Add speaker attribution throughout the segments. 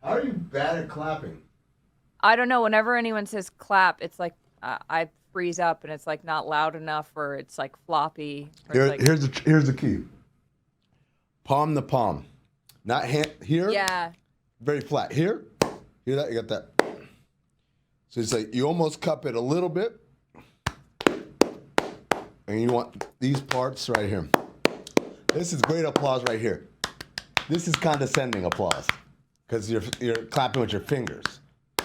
Speaker 1: How are you bad at clapping?
Speaker 2: I don't know. Whenever anyone says clap, it's like I freeze up and it's like not loud enough, or it's like floppy, or it's
Speaker 1: Here,
Speaker 2: like,
Speaker 1: here's the key. Palm to palm, not hand here.
Speaker 2: yeah,
Speaker 1: Very flat. Here, hear that? You got that. So it's like you almost cup it a little bit, and you want these parts right here. This is great applause right here. This is condescending applause because you're clapping with your fingers.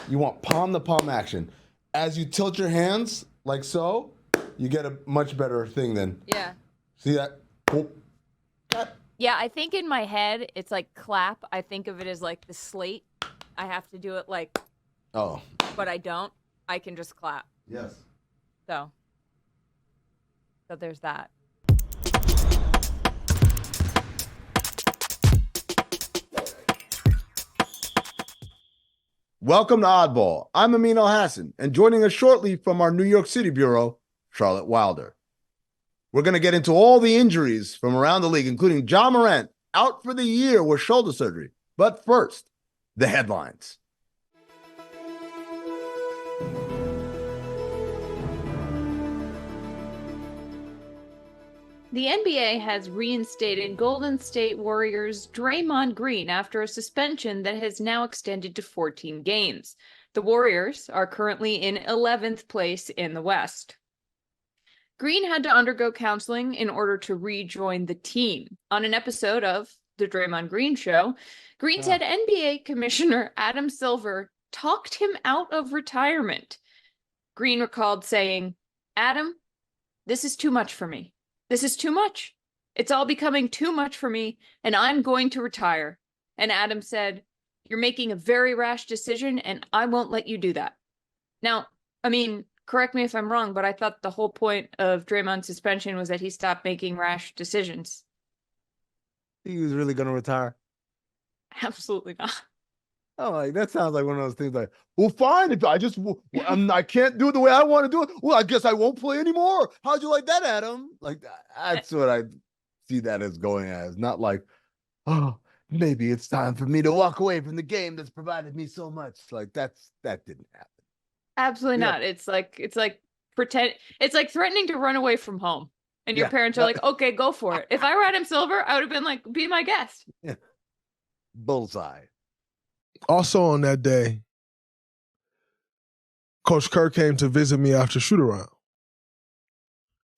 Speaker 1: You want palm to palm action. As you tilt your hands like so, you get a much better thing than.
Speaker 2: yeah.
Speaker 1: See that?
Speaker 2: Yeah, I think in my head, it's like clap. I think of it as like the slate. I have to do it like,
Speaker 1: Oh.
Speaker 2: but I don't. I can just clap.
Speaker 1: Yes.
Speaker 2: So there's that.
Speaker 1: Welcome to Oddball. I'm Amin Elhassan, and joining us shortly from our New York City bureau, Charlotte Wilder. We're going to get into all the injuries from around the league, including Ja Morant, out for the year with shoulder surgery. But first, the headlines.
Speaker 2: The NBA has reinstated Golden State Warriors' Draymond Green after a suspension that has now extended to 14 games. The Warriors are currently in 11th place in the West. Green had to undergo counseling in order to rejoin the team. On an episode of The Draymond Green Show, Green said NBA Commissioner Adam Silver talked him out of retirement. Green recalled saying, "Adam, this is too much for me. This is too much. It's all becoming too much for me, and I'm going to retire." And Adam said, "You're making a very rash decision, and I won't let you do that." Now, I mean, correct me if I'm wrong, but I thought the whole point of Draymond's suspension was that he stopped making rash decisions.
Speaker 3: He was really going to retire.
Speaker 2: Absolutely not.
Speaker 3: Oh, like that sounds like one of those things. Like, well, fine. If I can't do it the way I want to do it. Well, I guess I won't play anymore. How'd you like that, Adam? Like that's what I see that as going as. Not like, oh, maybe it's time for me to walk away from the game that's provided me so much. Like that didn't happen.
Speaker 2: Absolutely not. It's like pretend. It's like threatening to run away from home, and your parents are like, "Okay, go for it." If I were Adam Silver, I would have been like, "Be my guest."
Speaker 3: Yeah. Bullseye.
Speaker 4: Also on that day, Coach Kerr came to visit me after shoot around.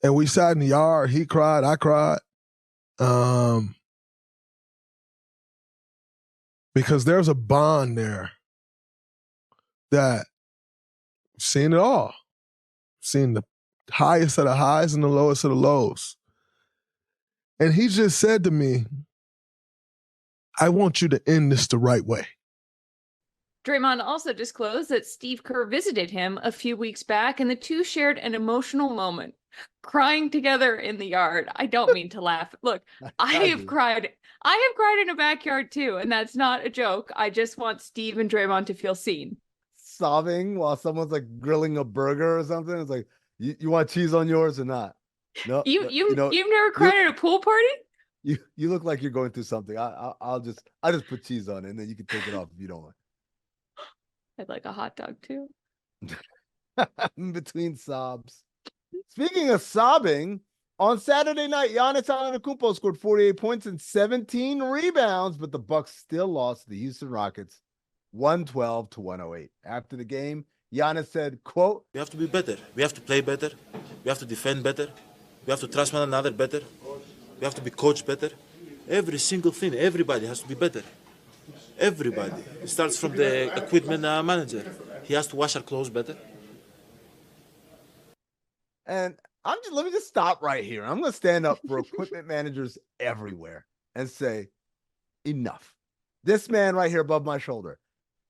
Speaker 4: And we sat in the yard. He cried. I cried. Because there's a bond there that I've seen it all. Seen the highest of the highs and the lowest of the lows. And he just said to me, "I want you to end this the right way."
Speaker 2: Draymond also disclosed that Steve Kerr visited him a few weeks back, and the two shared an emotional moment, crying together in the yard. I don't mean to laugh. Look, I have cried. I have cried in a backyard too, and that's not a joke. I just want Steve and Draymond to feel seen.
Speaker 3: Sobbing while someone's like grilling a burger or something. It's like, you want cheese on yours or not? No,
Speaker 2: you've never cried at a pool party?
Speaker 3: You look like you're going through something. I'll just put cheese on it, and then you can take it off if you don't want.
Speaker 2: I'd like a hot dog too.
Speaker 3: In between sobs. Speaking of sobbing, on Saturday night, Giannis Antetokounmpo scored 48 points and 17 rebounds, but the Bucks still lost to the Houston Rockets 112-108. After the game, Giannis said, quote,
Speaker 5: "We have to be better. We have to play better. We have to defend better. We have to trust one another better. We have to be coached better. Every single thing, everybody has to be better. Everybody. It starts from the equipment manager. He has to wash our clothes better."
Speaker 3: And let me just stop right here. I'm going to stand up for equipment managers everywhere and say, enough. This man right here above my shoulder,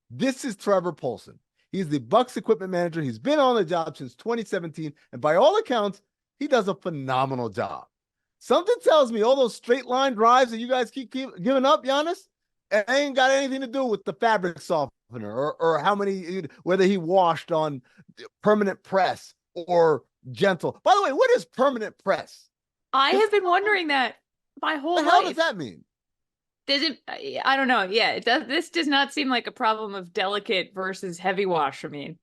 Speaker 3: this is Trevor Polson. He's the Bucks equipment manager. He's been on the job since 2017. And by all accounts, he does a phenomenal job. Something tells me all those straight line drives that you guys keep giving up, Giannis, it ain't got anything to do with the fabric softener or how many, whether he washed on permanent press or gentle. By the way, what is permanent press?
Speaker 2: I have been wondering that my whole
Speaker 3: life. What the hell does that mean?
Speaker 2: I don't know. Yeah, it does. This does not seem like a problem of delicate versus heavy wash. I mean,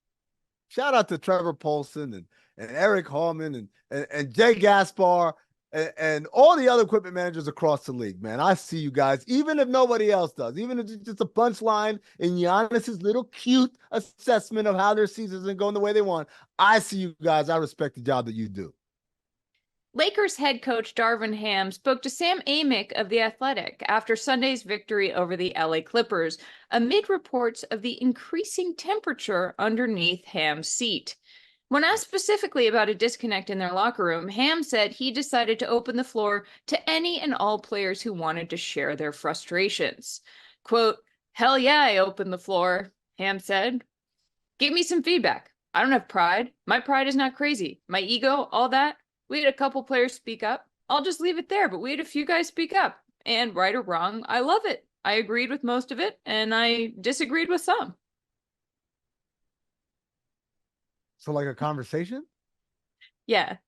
Speaker 3: Shout out to Trevor Polson and Eric Hallman and Jay Gaspar and all the other equipment managers across the league, man. I see you guys, even if nobody else does, even if it's just a punchline in Giannis's little cute assessment of how their season isn't going the way they want. I see you guys. I respect the job that you do.
Speaker 2: Lakers head coach Darvin Ham spoke to Sam Amick of The Athletic after Sunday's victory over the LA Clippers, amid reports of the increasing temperature underneath Ham's seat. When asked specifically about a disconnect in their locker room, Ham said he decided to open the floor to any and all players who wanted to share their frustrations. Quote, "Hell yeah, I opened the floor," Ham said. "Give me some feedback. I don't have pride. My pride is not crazy. My ego, all that. We had a couple players speak up. I'll just leave it there, but we had a few guys speak up. And right or wrong, I love it. I agreed with most of it, and I disagreed with some."
Speaker 3: So like a conversation?
Speaker 2: Yeah.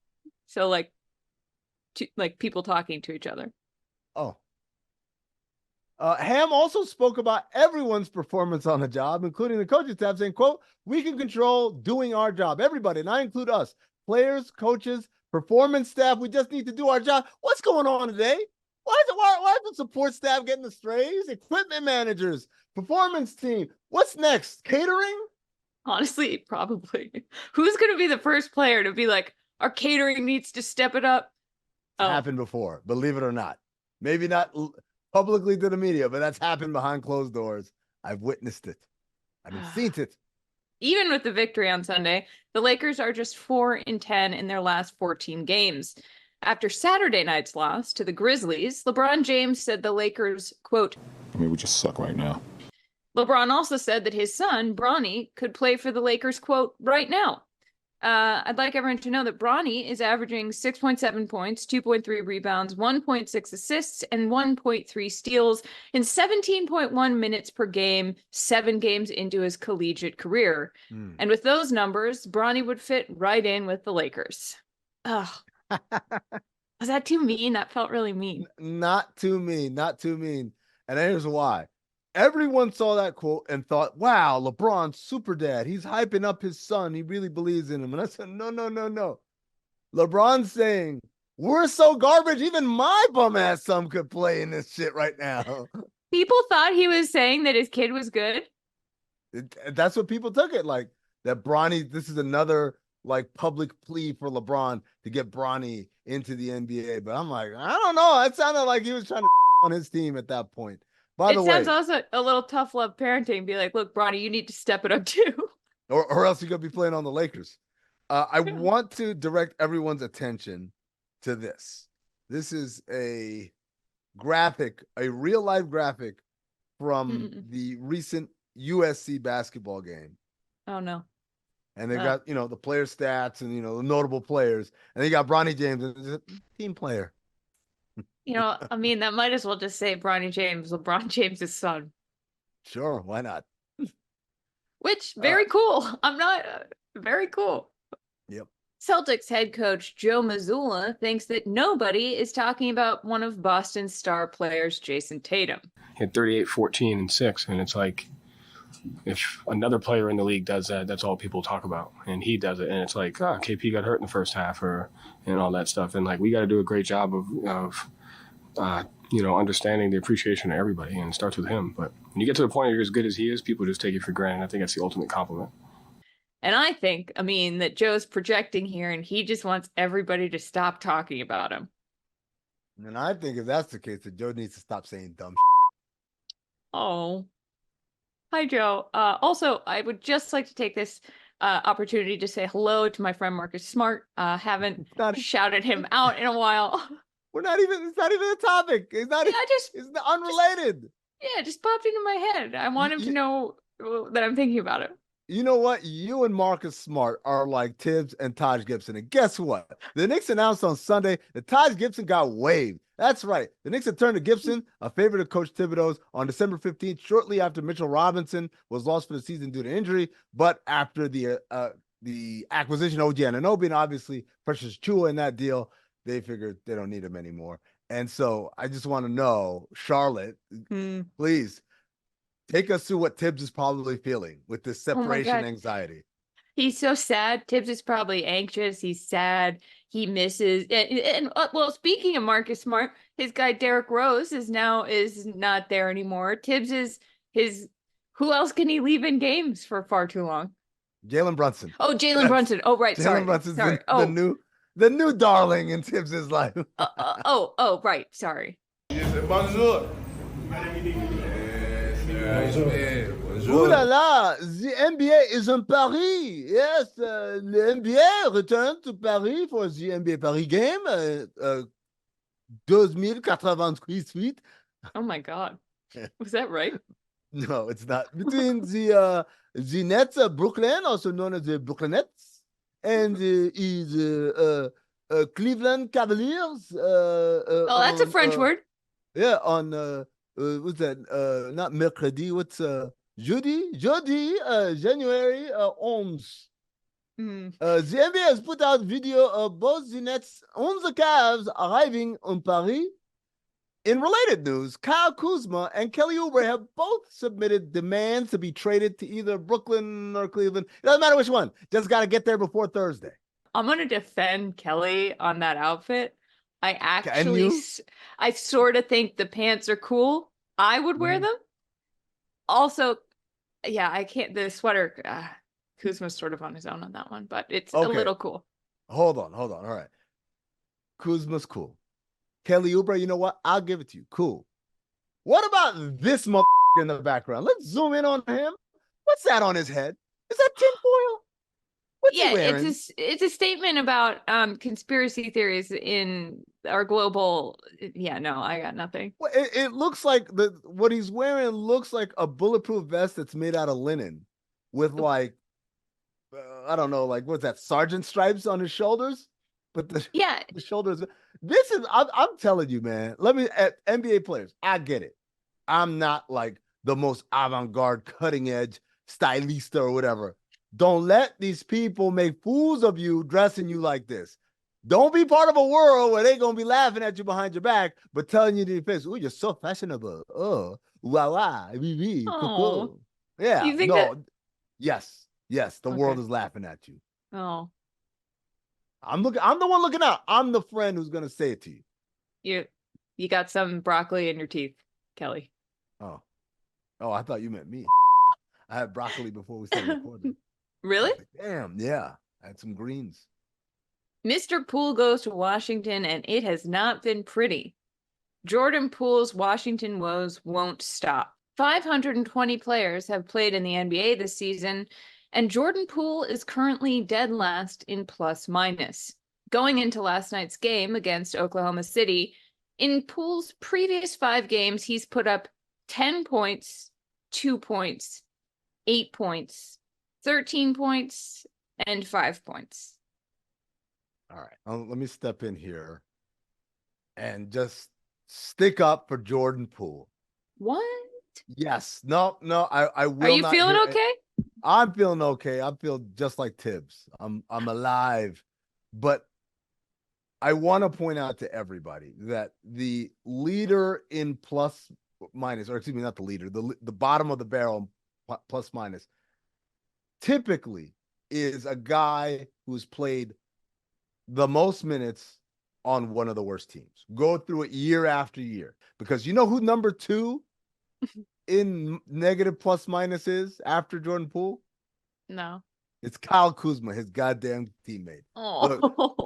Speaker 2: So like people talking to each other.
Speaker 3: Oh. Ham also spoke about everyone's performance on the job, including the coaching staff, saying, quote, "We can control doing our job." Everybody, and I include us, players, coaches, performance staff. We just need to do our job. What's going on today? Why is the support staff getting the strays? Equipment managers, performance team. What's next? Catering?
Speaker 2: Honestly, probably. Who's going to be the first player to be like, our catering needs to step it up?
Speaker 3: It's happened before, believe it or not. Maybe not publicly to the media, but that's happened behind closed doors. I've witnessed it. I've seen it.
Speaker 2: Even with the victory on Sunday, the Lakers are just 4-10 in their last 14 games. After Saturday night's loss to the Grizzlies, LeBron James said the Lakers, quote,
Speaker 6: I mean, we just suck right now.
Speaker 2: LeBron also said that his son, Bronny, could play for the Lakers, quote, right now. I'd like everyone to know that Bronny is averaging 6.7 points, 2.3 rebounds, 1.6 assists, and 1.3 steals in 17.1 minutes per game, 7 games into his collegiate career. And with those numbers, Bronny would fit right in with the Lakers. Ugh. Was that too mean? That felt really mean.
Speaker 3: Not too mean. Not too mean. And here's why. Everyone saw that quote and thought, wow, LeBron's super dad. He's hyping up his son. He really believes in him. And I said, no. LeBron's saying, we're so garbage, even my bum ass son could play in this shit right now.
Speaker 2: People thought he was saying that his kid was good.
Speaker 3: That's what people took it like. That Bronny, this is another like public plea for LeBron to get Bronny into the NBA. But I'm like, I don't know. It sounded like he was trying to on his team at that point. By the way,
Speaker 2: it sounds also a little tough love parenting. Be like, look, Bronny, you need to step it up too.
Speaker 3: Or else you're going to be playing on the Lakers. I want to direct everyone's attention to this. This is a graphic, a real life graphic from the recent USC basketball game.
Speaker 2: Oh, no.
Speaker 3: And they've got, the player stats and, the notable players. And they got Bronny James, a team player.
Speaker 2: I mean, that might as well just say Bronny James, LeBron James's son.
Speaker 3: Sure, why not?
Speaker 2: Which, very cool. I'm not, very cool.
Speaker 3: Yep.
Speaker 2: Celtics head coach Joe Mazzulla thinks that nobody is talking about one of Boston's star players, Jason Tatum.
Speaker 7: He had 38, 14, and 6, and it's like, if another player in the league does that, that's all people talk about. And he does it. And it's like, KP got hurt in the first half and all that stuff. And like, we got to do a great job of understanding the appreciation of everybody, and it starts with him. But when you get to the point where you're as good as he is, people just take it for granted. I think that's the ultimate compliment.
Speaker 2: And I think, that Joe's projecting here and he just wants everybody to stop talking about him.
Speaker 3: And I think if that's the case, that Joe needs to stop saying dumb
Speaker 2: Oh. Hi, Joe. Also, I would just like to take this opportunity to say hello to my friend Marcus Smart. Haven't shouted him out in a while.
Speaker 3: It's not even a topic. It's not.
Speaker 2: Yeah,
Speaker 3: it's unrelated.
Speaker 2: Just popped into my head. I want him to know that I'm thinking about it.
Speaker 3: You know what? You and Marcus Smart are like Tibbs and Taj Gibson. And guess what? The Knicks announced on Sunday that Taj Gibson got waived. That's right. The Knicks had turned to Gibson, a favorite of Coach Thibodeau's, on December 15th, shortly after Mitchell Robinson was lost for the season due to injury. But after the acquisition of OG Anunoby and obviously Precious Chua in that deal, they figured they don't need him anymore. And so I just want to know, Charlotte,
Speaker 2: Hmm.
Speaker 3: please take us through what Tibbs is probably feeling with this
Speaker 2: Oh my
Speaker 3: separation
Speaker 2: God.
Speaker 3: anxiety.
Speaker 2: He's so sad. Tibbs is probably anxious. He's sad. He misses. Well, speaking of Marcus Smart, his guy Derrick Rose is not there anymore. Tibbs is his. Who else can he leave in games for far too long?
Speaker 3: Jalen Brunson.
Speaker 2: Oh, Jalen Brunson. Oh, right.
Speaker 3: Jalen Brunson's
Speaker 2: Sorry.
Speaker 3: the new darling in Tibbs's life.
Speaker 2: Right. Sorry.
Speaker 6: Bonjour.
Speaker 3: Ooh la la, the NBA is in Paris. Yes, the NBA returned to Paris for the NBA Paris game. 2083 suite.
Speaker 2: Oh my God. Was that right?
Speaker 3: No, it's not. Between the Nets of Brooklyn, also known as the Brooklyn Nets, and the Cleveland Cavaliers.
Speaker 2: Oh, that's a French word.
Speaker 3: Yeah, on what's that? Not mercredi. What's Jeudi, January 11.
Speaker 2: Mm.
Speaker 3: The NBA has put out video of both the Nets and the Cavs arriving in Paris. In related news, Kyle Kuzma and Kelly Oubre have both submitted demands to be traded to either Brooklyn or Cleveland. It doesn't matter which one. Just got to get there before Thursday.
Speaker 2: I'm going to defend Kelly on that outfit. I sort of think the pants are cool. I would wear them. Also, yeah, I can't. The sweater, Kuzma's sort of on his own on that one, but it's a little cool.
Speaker 3: Hold on. All right. Kuzma's cool. Kelly Oubre, you know what? I'll give it to you. Cool. What about this motherfucker in the background? Let's zoom in on him. What's that on his head? Is that tinfoil? What's he wearing?
Speaker 2: It's a statement about conspiracy theories in our global. Yeah, no, I got nothing.
Speaker 3: Well, it looks like what he's wearing looks like a bulletproof vest that's made out of linen with like I don't know, like what's that, sergeant stripes on his shoulders? But the shoulders. This is I'm telling you, man. NBA players, I get it. I'm not like the most avant-garde, cutting-edge stylista or whatever. Don't let these people make fools of you dressing you like this. Don't be part of a world where they're going to be laughing at you behind your back, but telling you to your face, oh, you're so fashionable. Oh, wow. Cool. Yeah.
Speaker 2: You think
Speaker 3: Yes. The world is laughing at you.
Speaker 2: Oh.
Speaker 3: I'm the one looking out. I'm the friend who's going to say it to you.
Speaker 2: You got some broccoli in your teeth, Kelly.
Speaker 3: Oh, I thought you meant me. I had broccoli before we started recording.
Speaker 2: Really?
Speaker 3: Like, damn, yeah. I had some greens.
Speaker 2: Mr. Poole goes to Washington, and it has not been pretty. Jordan Poole's Washington woes won't stop. 520 players have played in the NBA this season, and Jordan Poole is currently dead last in plus minus. Going into last night's game against Oklahoma City, in Poole's previous 5 games, he's put up 10 points, 2 points, 8 points, 13 points, and 5 points.
Speaker 3: All right. Let me step in here and just stick up for Jordan Poole.
Speaker 2: What?
Speaker 3: Yes. No, I will.
Speaker 2: Are you feeling okay?
Speaker 3: I'm feeling okay. I feel just like Tibbs. I'm alive. But I want to point out to everybody that the leader in plus minus, or excuse me, not the leader, the bottom of the barrel plus minus, typically is a guy who's played the most minutes on one of the worst teams. Go through it year after year. Because you know who number 2 in negative plus minus is after Jordan Poole?
Speaker 2: No.
Speaker 3: It's Kyle Kuzma, his goddamn teammate.
Speaker 2: Oh.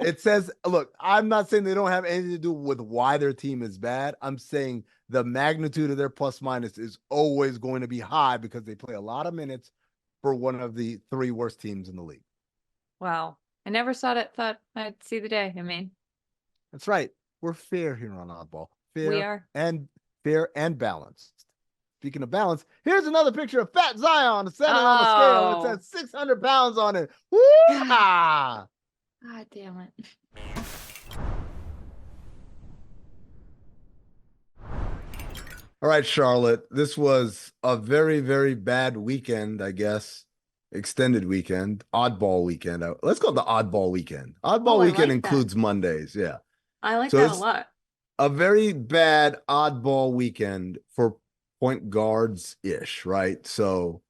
Speaker 3: Look, I'm not saying they don't have anything to do with why their team is bad. I'm saying the magnitude of their plus minus is always going to be high because they play a lot of minutes for one of the 3 worst teams in the league.
Speaker 2: Wow. I never thought I'd see the day. I mean,
Speaker 3: that's right. We're fair here on Oddball.
Speaker 2: We are.
Speaker 3: And fair and balanced. Speaking of balance, here's another picture of Fat Zion standing on the scale. It says 600 pounds on it. Woo-ha!
Speaker 2: God damn it.
Speaker 3: All right, Charlotte. This was a very, very bad weekend, I guess. Extended weekend. Oddball weekend. Let's call it the Oddball weekend. Oddball weekend includes Mondays. Yeah.
Speaker 2: I like that a lot.
Speaker 3: a very bad oddball weekend for point guards ish, right? So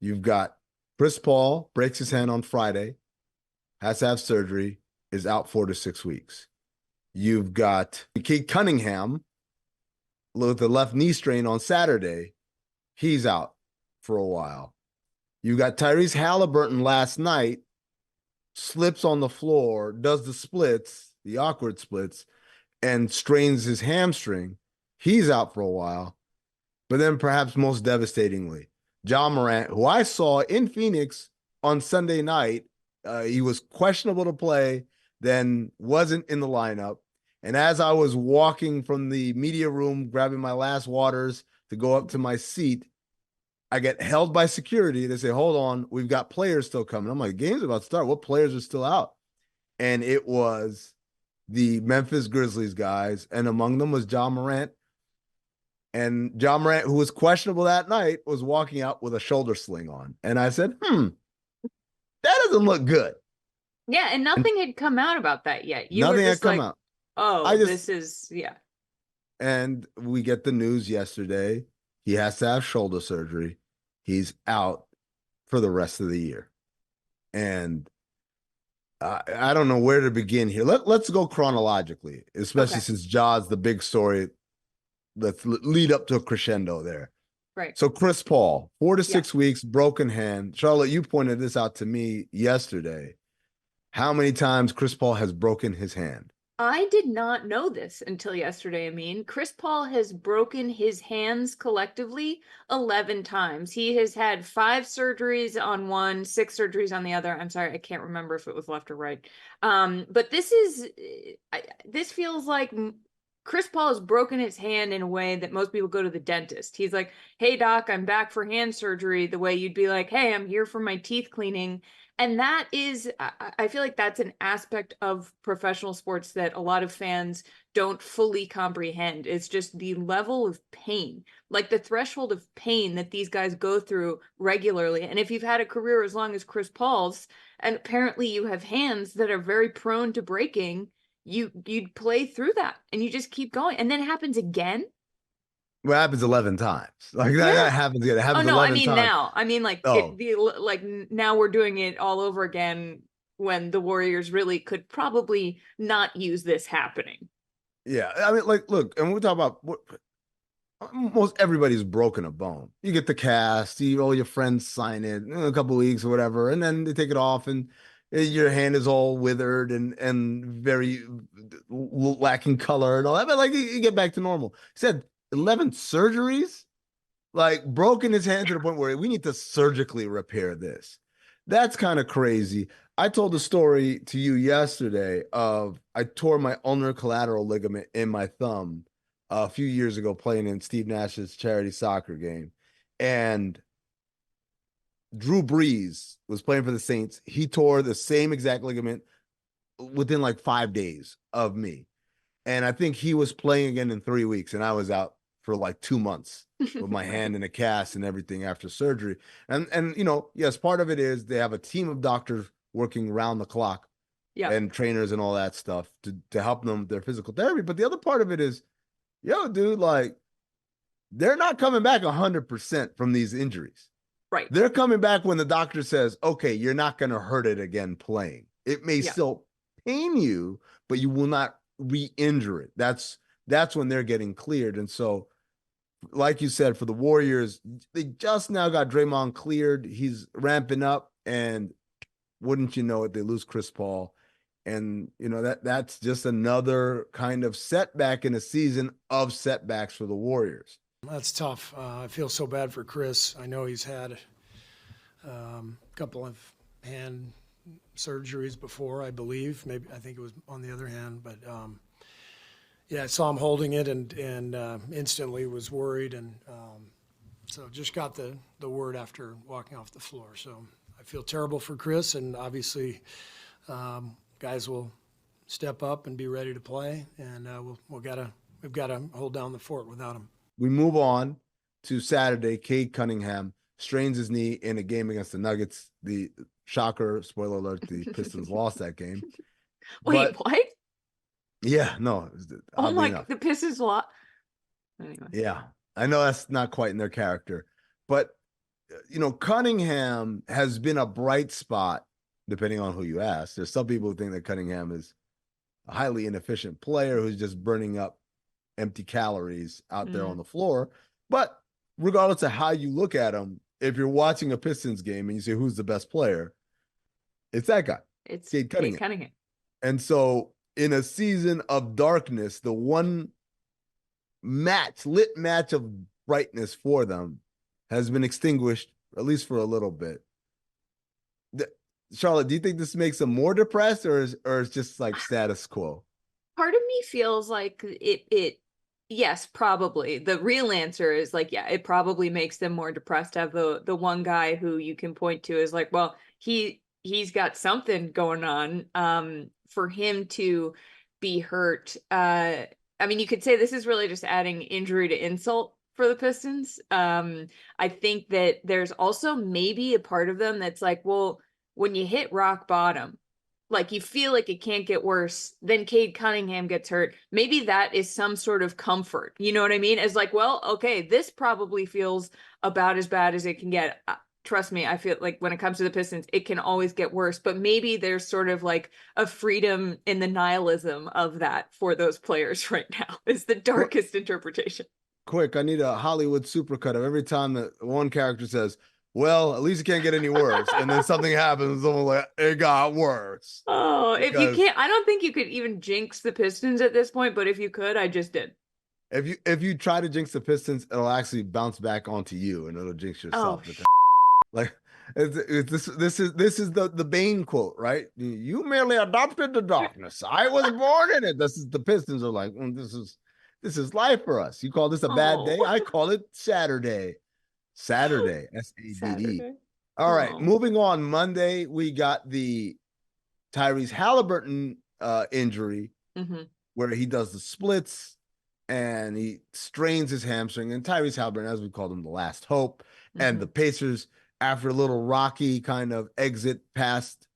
Speaker 3: you've got Chris Paul breaks his hand on Friday, has to have surgery, is out 4 to 6 weeks. You've got Cade Cunningham with the left knee strain on Saturday. He's out for a while. You got Tyrese Haliburton last night, slips on the floor, does the splits, the awkward splits, and strains his hamstring. He's out for a while. But then perhaps most devastatingly, Ja Morant, who I saw in Phoenix on Sunday night, he was questionable to play, then wasn't in the lineup. And as I was walking from the media room, grabbing my last waters to go up to my seat, I get held by security. They say, hold on, we've got players still coming. I'm like, game's about to start. What players are still out? And it was the Memphis Grizzlies guys, and among them was Ja Morant. And Ja Morant, who was questionable that night, was walking out with a shoulder sling on. And I said, that doesn't look good.
Speaker 2: Yeah, and nothing had come out about that yet. You
Speaker 3: Nothing
Speaker 2: were
Speaker 3: had
Speaker 2: just
Speaker 3: come
Speaker 2: like,
Speaker 3: out.
Speaker 2: oh, this is, yeah.
Speaker 3: And we get the news yesterday. He has to have shoulder surgery. He's out for the rest of the year. And I don't know where to begin here. Let's go chronologically, especially since Ja's the big story. Let's lead up to a crescendo there.
Speaker 2: Right.
Speaker 3: So Chris Paul, 4 to 6 weeks, broken hand. Charlotte, you pointed this out to me yesterday. How many times Chris Paul has broken his hand?
Speaker 2: I did not know this until yesterday, Amin. Chris Paul has broken his hands collectively 11 times. He has had 5 surgeries on one, 6 surgeries on the other. I'm sorry, I can't remember if it was left or right. But this feels like Chris Paul has broken his hand in a way that most people go to the dentist. He's like, hey, doc, I'm back for hand surgery. The way you'd be like, hey, I'm here for my teeth cleaning. And that is, I feel like that's an aspect of professional sports that a lot of fans don't fully comprehend. It's just the level of pain, like the threshold of pain that these guys go through regularly. And if you've had a career as long as Chris Paul's, and apparently you have hands that are very prone to breaking, you'd play through that and you just keep going. And then it happens again.
Speaker 3: Well, it happens 11 times. Like that happens again. It happens 11 times.
Speaker 2: Now. I mean, like, now we're doing it all over again when the Warriors really could probably not use this happening.
Speaker 3: Yeah. I mean, like, look, and we talk about most everybody's broken a bone. You get the cast, all your friends sign it in a couple of weeks or whatever, and then they take it off and your hand is all withered and very lacking color and all that. But like, you get back to normal. He said 11 surgeries, like broken his hand to the point where we need to surgically repair this. That's kind of crazy. I told the story to you yesterday of I tore my ulnar collateral ligament in my thumb a few years ago playing in Steve Nash's charity soccer game. And Drew Brees was playing for the Saints. He tore the same exact ligament within like 5 days of me. And I think he was playing again in 3 weeks, and I was out for like 2 months with my hand in a cast and everything after surgery. And you know, yes, part of it is they have a team of doctors working around the clock and trainers and all that stuff to help them with their physical therapy. But the other part of it is, yo, dude, like they're not coming back 100% from these injuries.
Speaker 2: Right.
Speaker 3: They're coming back when the doctor says, okay, you're not going to hurt it again playing. It may still pain you, but you will not re-injure it. That's when they're getting cleared. And so, like you said, for the Warriors, they just now got Draymond cleared. He's ramping up, and wouldn't you know it, they lose Chris Paul. And, you know, that's just another kind of setback in a season of setbacks for the Warriors.
Speaker 6: That's tough. I feel so bad for Chris. I know he's had a couple of hand surgeries before, I believe. Maybe I think it was on the other hand, but yeah, I saw him holding it and instantly was worried, and so just got the word after walking off the floor. So I feel terrible for Chris, and obviously guys will step up and be ready to play, and we've got to hold down the fort without him.
Speaker 3: We move on to Saturday. Cade Cunningham strains his knee in a game against the Nuggets. The shocker, spoiler alert, the Pistons lost that game.
Speaker 2: Wait, what?
Speaker 3: Yeah, no,
Speaker 2: Oh
Speaker 3: oddly
Speaker 2: my,
Speaker 3: enough.
Speaker 2: the Pistons lot. Anyway.
Speaker 3: Yeah, I know that's not quite in their character, but Cunningham has been a bright spot, depending on who you ask. There's some people who think that Cunningham is a highly inefficient player who's just burning up empty calories out there on the floor. But regardless of how you look at him, if you're watching a Pistons game and you say who's the best player, it's that guy.
Speaker 2: It's
Speaker 3: Cade
Speaker 2: Cade
Speaker 3: Cunningham.
Speaker 2: Cunningham.
Speaker 3: And so in a season of darkness, the one lit match of brightness for them has been extinguished, at least for a little bit. Charlotte, do you think this makes them more depressed, or it's just like status quo?
Speaker 2: Part of me feels like yes, probably. The real answer is like, yeah, it probably makes them more depressed to have the one guy who you can point to is like, well, he's got something going on. For him to be hurt. I mean, you could say this is really just adding injury to insult for the Pistons. I think that there's also maybe a part of them that's like, well, when you hit rock bottom, like you feel like it can't get worse, then Cade Cunningham gets hurt. Maybe that is some sort of comfort. You know what I mean? As like, well, okay, this probably feels about as bad as it can get. Trust me, I feel like when it comes to the Pistons, it can always get worse. But maybe there's sort of like a freedom in the nihilism of that for those players right now. Is the darkest interpretation.
Speaker 3: Quick, I need a Hollywood supercut of every time that one character says, well, at least it can't get any worse. And then something happens, someone's like, it got worse.
Speaker 2: Oh, if you can't, I don't think you could even jinx the Pistons at this point, but if you could, I just did.
Speaker 3: If you try to jinx the Pistons, it'll actually bounce back onto you and it'll jinx yourself.
Speaker 2: Oh,
Speaker 3: like this is the Bane quote, right? You merely adopted the darkness. I was born in it. This is the Pistons are like, this is life for us. You call this a bad day? I call it Saturday. Saturday, SADD. All right, moving on. Monday, we got the Tyrese Haliburton injury, where he does the splits and he strains his hamstring. And Tyrese Haliburton, as we called him, the last hope. And the Pacers, after a little rocky kind of exit past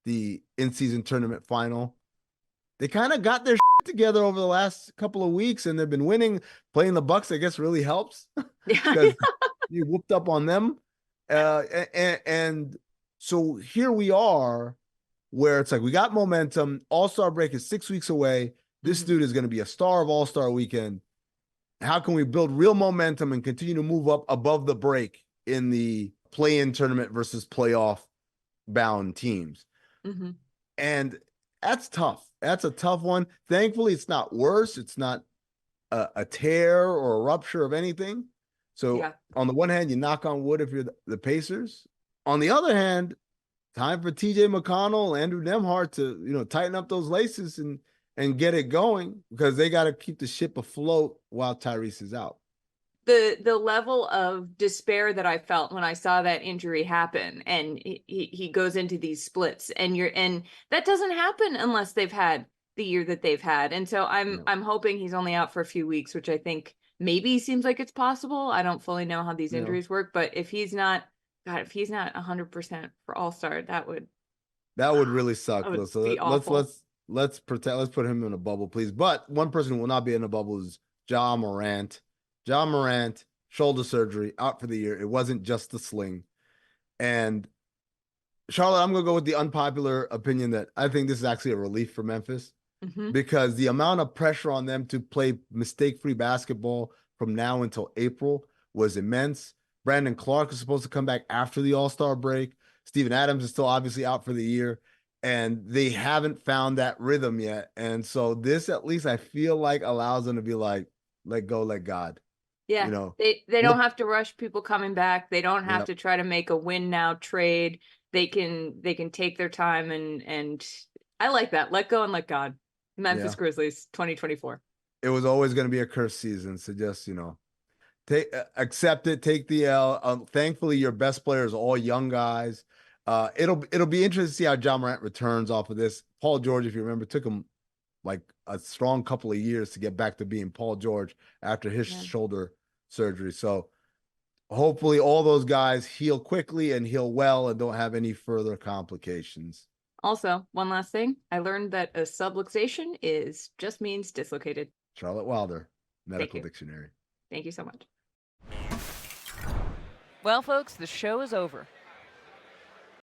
Speaker 3: the in-season tournament final, they kind of got their together over the last couple of weeks, and they've been winning. Playing the Bucks, I guess, really helps because you whooped up on them. And so here we are, where it's like we got momentum. All-Star break is 6 weeks away. This dude is going to be a star of All-Star weekend. How can we build real momentum and continue to move up above the break in the play-in tournament versus playoff-bound teams? And that's tough. That's a tough one. Thankfully, it's not worse. It's not a tear or a rupture of anything. So on the one hand, you knock on wood if you're the Pacers. On the other hand, time for TJ McConnell, Andrew Nembhard to tighten up those laces and get it going, because they got to keep the ship afloat while Tyrese is out.
Speaker 2: The level of despair that I felt when I saw that injury happen, and he goes into these splits, and that doesn't happen unless they've had the year that they've had. And so I'm hoping he's only out for a few weeks, which I think maybe seems like it's possible. I don't fully know how these injuries work, but if he's not 100% for All-Star, that would
Speaker 3: really suck. So let's put him in a bubble, please. But one person who will not be in a bubble is Ja Morant. Ja Morant, shoulder surgery, out for the year. It wasn't just the sling. And Charlotte, I'm going to go with the unpopular opinion that I think this is actually a relief for Memphis, because the amount of pressure on them to play mistake-free basketball from now until April was immense. Brandon Clark is supposed to come back after the All-Star break. Steven Adams is still obviously out for the year, and they haven't found that rhythm yet. And so this, at least I feel like, allows them to be like, let go, let God.
Speaker 2: Yeah, they don't have to rush people coming back. They don't have to try to make a win now trade. They can take their time, and I like that. Let go and let God. Memphis Grizzlies 2024.
Speaker 3: It was always going to be a cursed season, so just accept it, take the L. Thankfully, your best players are all young guys. It'll be interesting to see how Ja Morant returns off of this. Paul George, if you remember, took him like a strong couple of years to get back to being Paul George after his shoulder surgery. So hopefully all those guys heal quickly and heal well and don't have any further complications.
Speaker 2: Also, one last thing. I learned that a subluxation just means dislocated.
Speaker 3: Charlotte Wilder, Medical
Speaker 2: you.
Speaker 3: Dictionary.
Speaker 2: Thank you so much.
Speaker 8: Well, folks, the show is over.